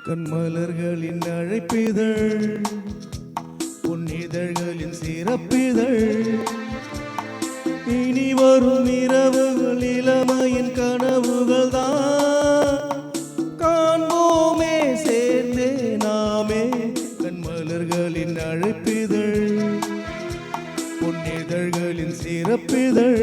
கண்மலர்களின் அழைப்பிதழ் பொன்னிதழ்களின் சிறப்பிதழ் இனி வரும் இரவுகள் இளமையின் கனவுகள் தான் காண்போமே சேர்ந்தே நாமே. கண்மலர்களின் அழைப்பிதழ் பொன்னிதழ்களின் சிறப்பிதழ்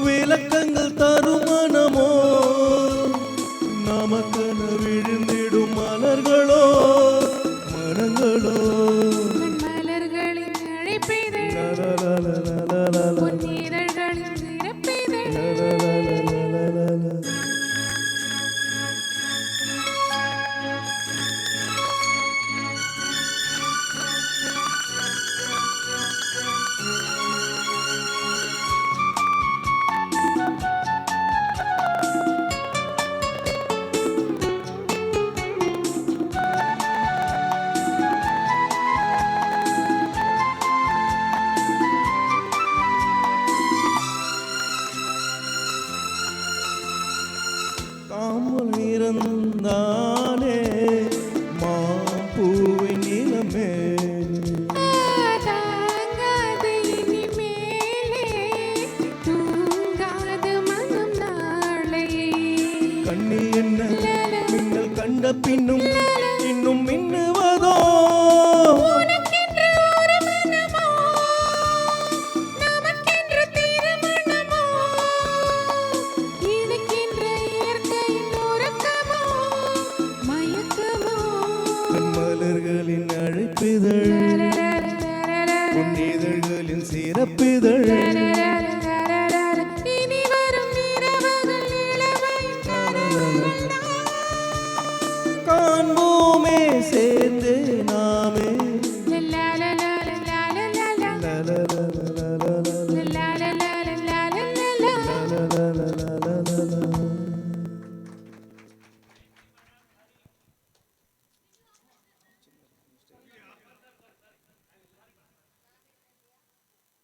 விளக்கங்கள் தருமனமோ நமக்கென விழுந்திடும் மலர்களோ மனங்களோ மலர்களின் அழைப்பிதழ் பொன்னிதழ்களின் சிறப்பிதழ் காமல் இறந்தானே மாப்பூவின் நிலமே தாங்காது இனிமேலே தூங்காது மனம் நாளை கண்ணி என்ன மின்னல் கண்ட பின்னும் இன்னும் மின்னுவதோ மலர்களின் அழைப்பிதழ் பொன்னிதழ்களின் சிறப்பிதழ் இனி வரும் இரவுகள் இளமையின் கனவுகள் காண்போமே சேர்ந்தே நாமே. லா லா லா லா லா லா லா.